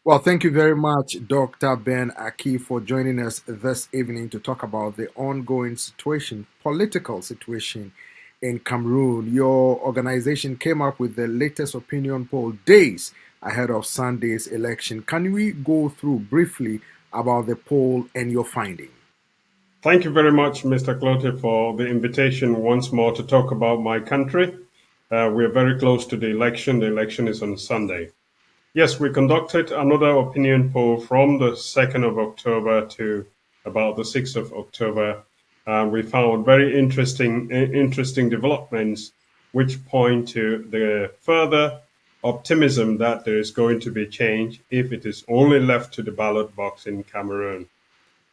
Well, thank you very much, Dr. Ben Akih, for joining us this evening to talk about the ongoing situation, political situation in Cameroon. Your organization came up with the latest opinion poll days ahead of Sunday's election. Can we go through briefly about the poll and your finding? Thank you very much, Mr. Clote, for the invitation once more to talk about my country. We are very close to the election. The election is on Sunday. Yes, we conducted another opinion poll from the 2nd of October to about the 6th of October. We found very interesting developments which point to the further optimism that there is going to be change if it is only left to the ballot box in Cameroon.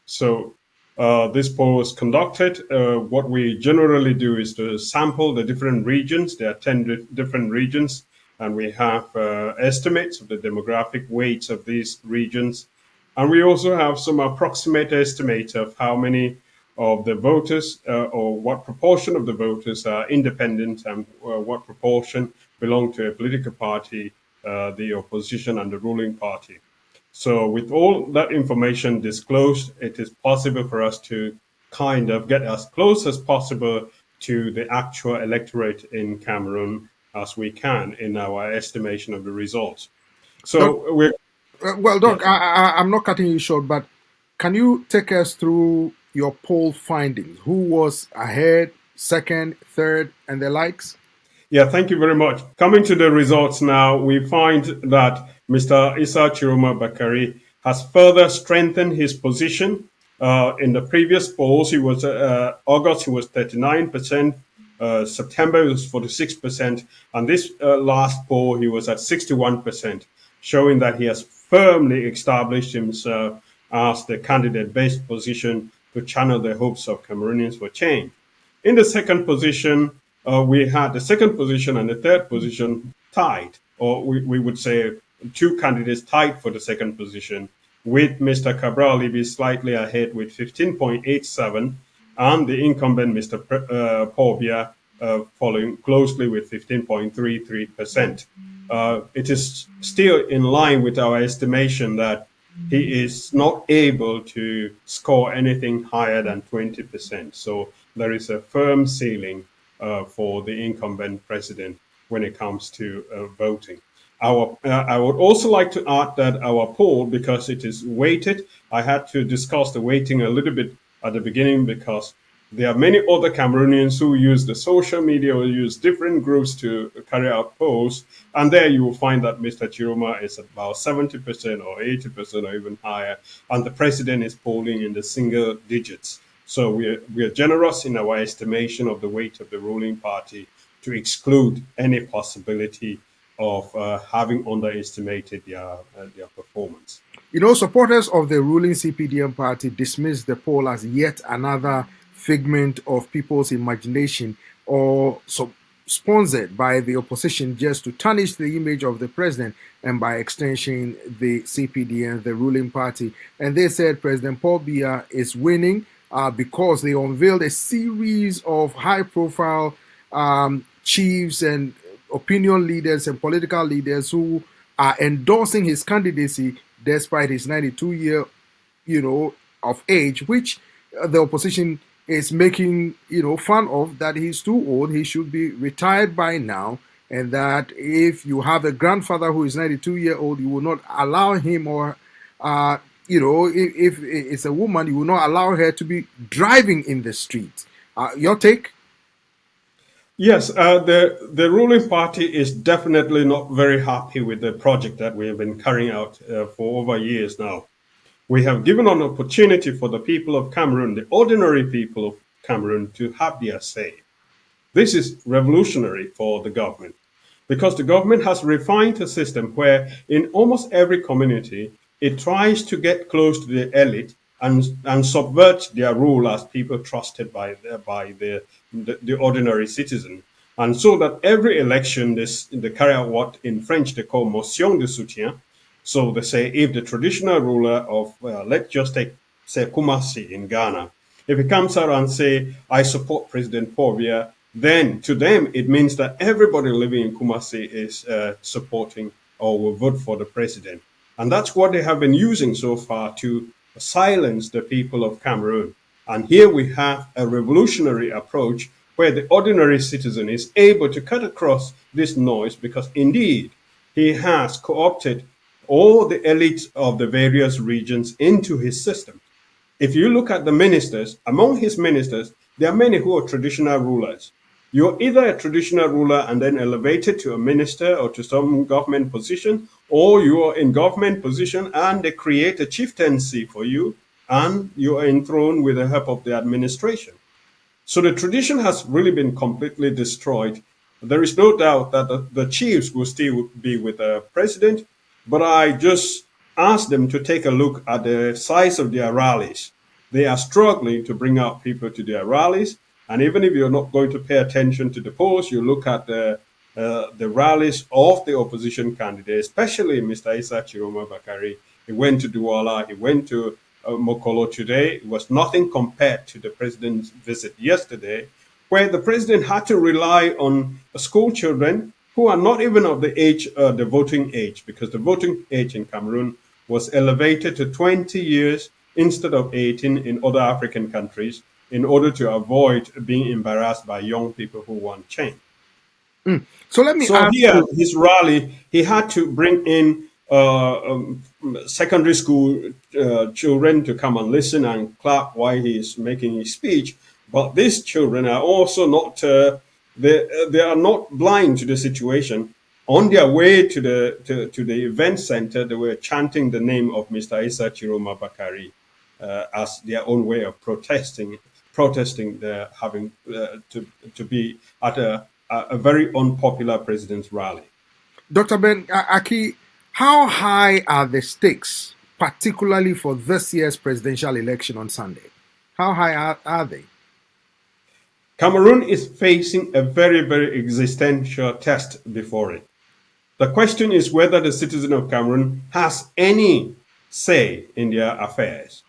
So this poll was conducted. What we generally do is to sample the different regions. There are 10 different regions, and we have estimates of the demographic weights of these regions. And we also have some approximate estimates of how many of the voters or what proportion of the voters are independent and what proportion belong to a political party, the opposition and the ruling party. So with all that information disclosed, it is possible for us to kind of get as close as possible to the actual electorate in Cameroon as we can in our estimation of the results. Doc, So we're, Doc, yes. I'm not cutting you short, but can you take us through your poll findings? Who was ahead, second, third, and the likes? Yeah, thank you very much. Coming to the results now, we find that Mr. Issa Chiroma Bakari has further strengthened his position. In the previous polls, he was August, he was 39%, September he was 46%, and this last poll, he was at 61%, showing that he has firmly established himself as the candidate-based position to channel the hopes of Cameroonians for change. In the second position, we had the second position and the third position tied, or we would say two candidates tied for the second position, with Mr. Cabral Libby slightly ahead with 15.87, and the incumbent Mr. Paul Biya following closely with 15.33%. It is still in line with our estimation that he is not able to score anything higher than 20%. So there is a firm ceiling for the incumbent president when it comes to voting. I would also like to add that our poll, because it is weighted, I had to discuss the weighting a little bit at the beginning because there are many other Cameroonians who use the social media or use different groups to carry out polls. And there you will find that Mr. Chiroma is about 70% or 80% or even higher. And the president is polling in the single digits. So we are generous in our estimation of the weight of the ruling party to exclude any possibility of having underestimated their performance. Supporters of the ruling CPDM party dismissed the poll as yet another figment of people's imagination or sponsored by the opposition just to tarnish the image of the president and by extension the CPDM, the ruling party. And they said President Paul Biya is winning because they unveiled a series of high profile chiefs and opinion leaders and political leaders who are endorsing his candidacy despite his 92-year, of age, which the opposition is making, fun of, that he's too old, he should be retired by now, and that if you have a grandfather who is 92-year-old, you will not allow him or, if it's a woman, you will not allow her to be driving in the street. Your take? Yes, the ruling party is definitely not very happy with the project that we have been carrying out for over years now. We have given an opportunity for the people of Cameroon, the ordinary people of Cameroon, to have their say. This is revolutionary for the government because the government has refined a system where in almost every community it tries to get close to the elite and subvert their rule as people trusted by the ordinary citizen. And so that every election, they carry out what in French they call motion de soutien. So they say if the traditional ruler of, let's just take, say, Kumasi in Ghana, if he comes out and say, I support President Paul Biya, then to them it means that everybody living in Kumasi is supporting or will vote for the president. And that's what they have been using so far to silence the people of Cameroon. And here we have a revolutionary approach where the ordinary citizen is able to cut across this noise because indeed he has co opted all the elites of the various regions into his system. If you look at the ministers, among his ministers, there are many who are traditional rulers. You're either a traditional ruler and then elevated to a minister or to some government position, or you are in government position and they create a chieftaincy for you and you are enthroned with the help of the administration. So the tradition has really been completely destroyed. There is no doubt that the chiefs will still be with the president, but I just ask them to take a look at the size of their rallies. They are struggling to bring out people to their rallies. And even if you're not going to pay attention to the polls, you look at the rallies of the opposition candidates, especially Mr. Issa Chiroma Bakari. He went to Douala, he went to Mokolo today. It was nothing compared to the president's visit yesterday, where the president had to rely on school children who are not even of the age, the voting age, because the voting age in Cameroon was elevated to 20 years instead of 18 in other African countries in order to avoid being embarrassed by young people who want change. So let me So ask here, you. his rally, he had to bring in secondary school children to come and listen and clap while he is making his speech. But these children are also not they are not blind to the situation. On their way to the event center, they were chanting the name of Mr. Issa Chiroma Bakari as their own way of protesting the having to be at a very unpopular president's rally. Dr. Akih, how high are the stakes, particularly for this year's presidential election on Sunday? How high are they? Cameroon is facing a very, very existential test before it. The question is whether the citizen of Cameroon has any say in their affairs.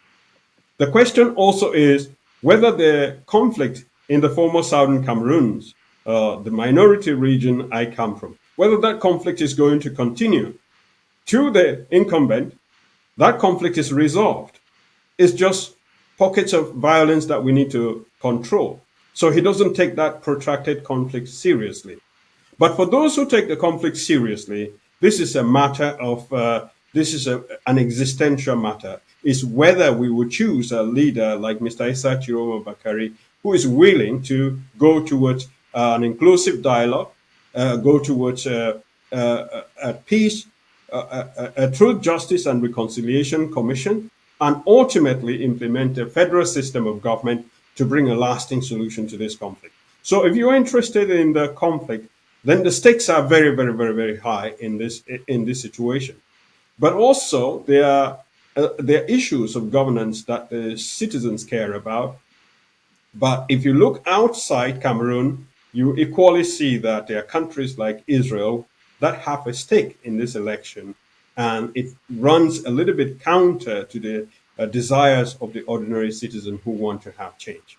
The question also is whether the conflict in the former southern Cameroons, the minority region I come from, whether that conflict is going to continue to the incumbent. That conflict is resolved. It's just pockets of violence that we need to control. So he doesn't take that protracted conflict seriously. But for those who take the conflict seriously, this is a matter of an existential matter. Is whether we would choose a leader like Mr. Issa Chiroma Bakari, who is willing to go towards an inclusive dialogue, go towards a peace, a truth, justice, and reconciliation commission, and ultimately implement a federal system of government to bring a lasting solution to this conflict. So, if you're interested in the conflict, then the stakes are very, very, very, very high in this situation. But also there are issues of governance that the citizens care about. But if you look outside Cameroon, you equally see that there are countries like Israel that have a stake in this election, and it runs a little bit counter to the desires of the ordinary citizen who want to have change.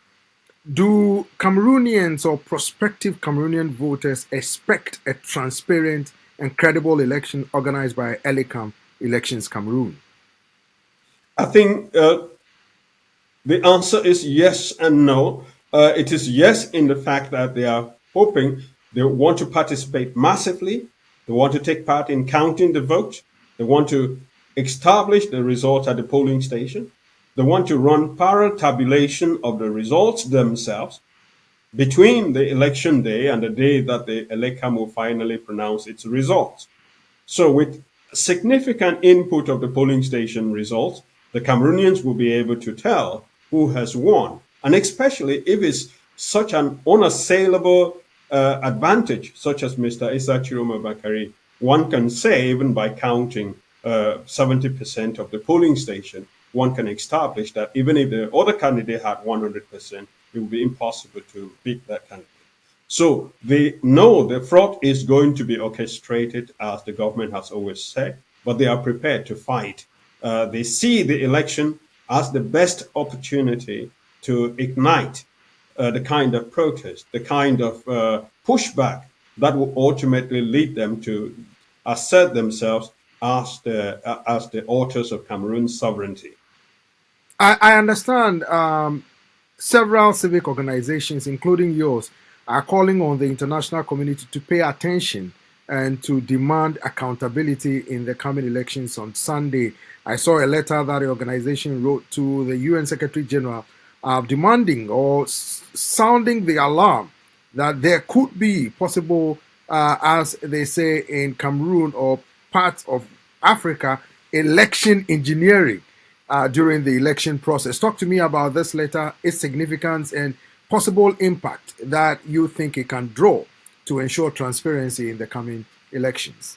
Do Cameroonians or prospective Cameroonian voters expect a transparent and credible election organized by Elecam Elections Cameroon? I think the answer is yes and no. It is yes in the fact that they are hoping they want to participate massively. They want to take part in counting the vote. They want to establish the results at the polling station. They want to run parallel tabulation of the results themselves between the election day and the day that the ELECAM will finally pronounce its results. So, with significant input of the polling station results, the Cameroonians will be able to tell who has won. And especially if it's such an unassailable advantage, such as Mr. Issa Chiroma Bakari, one can say, even by counting 70% of the polling station, one can establish that even if the other candidate had 100%, it would be impossible to beat that candidate. So they know the fraud is going to be orchestrated, as the government has always said, but they are prepared to fight. They see the election as the best opportunity to ignite the kind of protest, the kind of pushback that will ultimately lead them to assert themselves as the authors of Cameroon's sovereignty. I understand several civic organizations, including yours, are calling on the international community to pay attention and to demand accountability in the coming elections on Sunday. I saw a letter that the organization wrote to the UN Secretary General demanding or sounding the alarm that there could be possible, as they say in Cameroon or parts of Africa, election engineering during the election process. Talk to me about this letter, its significance, and possible impact that you think it can draw to ensure transparency in the coming elections.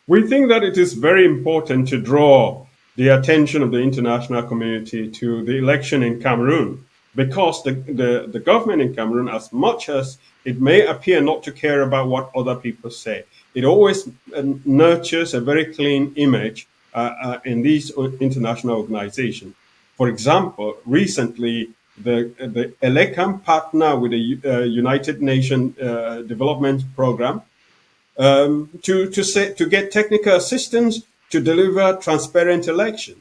We think that it is very important to draw the attention of the international community to the election in Cameroon because the government in Cameroon, as much as it may appear not to care about what other people say, it always nurtures a very clean image in these international organizations. For example, recently, the ELECAM partner with the United Nations Development Program to get technical assistance to deliver transparent election.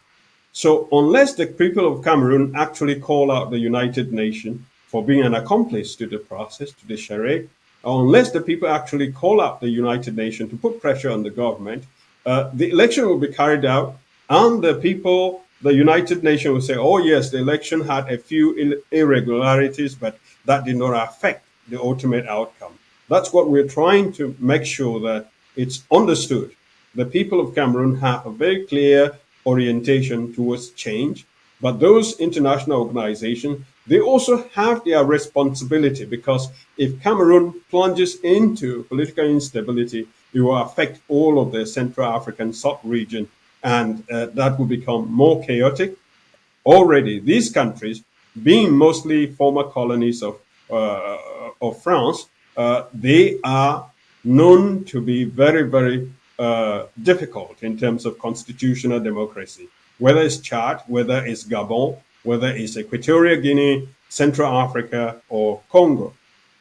So unless the people of Cameroon actually call out the United Nations for being an accomplice to the process, to the charade, unless the people actually call out the United Nations to put pressure on the government, the election will be carried out, and the people, the United Nations will say, oh yes, the election had a few irregularities, but that did not affect the ultimate outcome. That's what we're trying to make sure that it's understood. The people of Cameroon have a very clear orientation towards change, but those international organizations, they also have their responsibility because if Cameroon plunges into political instability, it will affect all of the Central African sub-region, and that will become more chaotic. Already, these countries, being mostly former colonies of France, they are known to be very, very difficult in terms of constitutional democracy, whether it's Chad, whether it's Gabon, whether it's Equatorial Guinea, Central Africa, or Congo.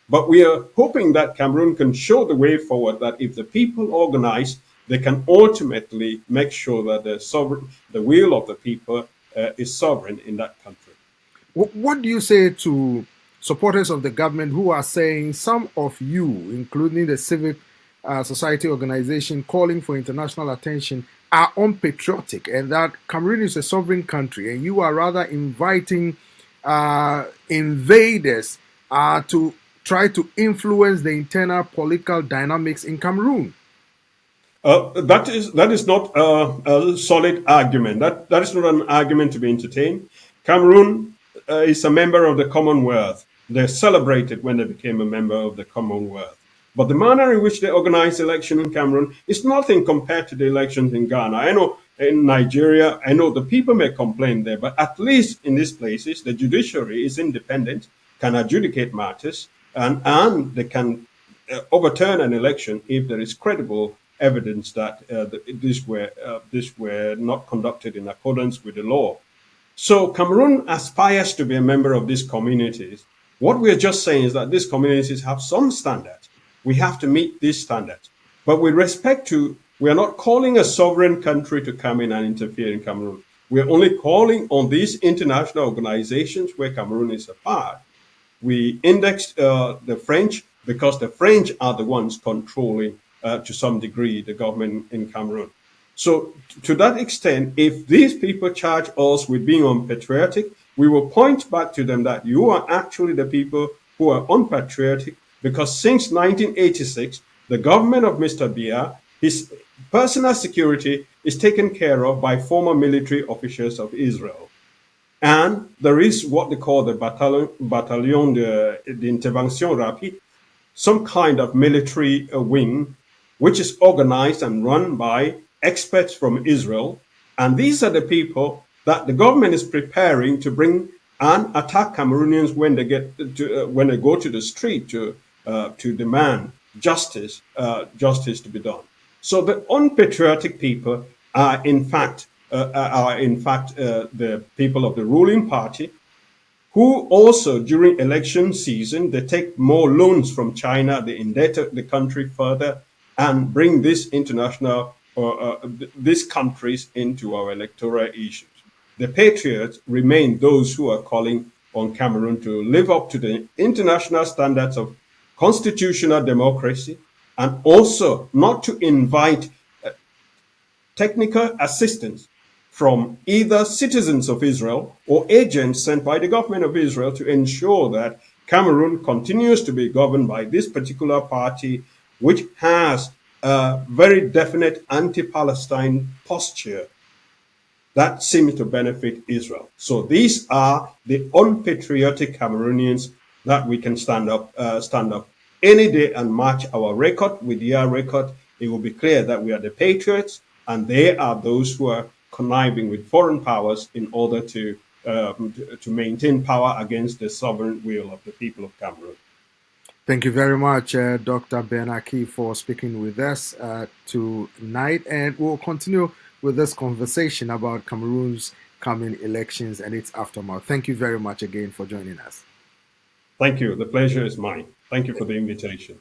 But we are hoping that Cameroon can show the way forward, that if the people organize, they can ultimately make sure that the will of the people is sovereign in that country. What do you say to supporters of the government who are saying some of you, including the civic society organization calling for international attention, are unpatriotic and that Cameroon is a sovereign country and you are rather inviting invaders to try to influence the internal political dynamics in Cameroon? That is not a solid argument. That is not an argument to be entertained. Cameroon is a member of the Commonwealth. They celebrated when they became a member of the Commonwealth. But the manner in which they organize election in Cameroon is nothing compared to the elections in Ghana. I know in Nigeria, I know the people may complain there, but at least in these places, the judiciary is independent, can adjudicate matters, and they can overturn an election if there is credible evidence that these were not conducted in accordance with the law. So Cameroon aspires to be a member of these communities. What we're just saying is that these communities have some standards. We have to meet these standards. But with respect to, we are not calling a sovereign country to come in and interfere in Cameroon. We're only calling on these international organizations where Cameroon is a part. We indexed the French because the French are the ones controlling, to some degree, the government in Cameroon. So to that extent, if these people charge us with being unpatriotic, we will point back to them that you are actually the people who are unpatriotic, because since 1986, the government of Mr. Biya, his personal security is taken care of by former military officials of Israel. And there is what they call the Bataillon d'Intervention Rapide, some kind of military wing, which is organized and run by experts from Israel. And these are the people that the government is preparing to bring and attack Cameroonians when they when they go to the street to demand justice to be done. So the unpatriotic people are in fact the people of the ruling party, who also during election season they take more loans from China, they indebt the country further, and bring this international these countries into our electoral issues. The patriots remain those who are calling on Cameroon to live up to the international standards of constitutional democracy and also not to invite technical assistance from either citizens of Israel or agents sent by the government of Israel to ensure that Cameroon continues to be governed by this particular party, which has a very definite anti-Palestine posture that seems to benefit Israel. So these are the unpatriotic Cameroonians that we can stand up any day and match our record with their record. It will be clear that we are the patriots, and they are those who are conniving with foreign powers in order to maintain power against the sovereign will of the people of Cameroon. Thank you very much, Dr. Ben Akih, for speaking with us tonight. And we'll continue with this conversation about Cameroon's coming elections and its aftermath. Thank you very much again for joining us. Thank you. The pleasure is mine. Thank you for the invitation.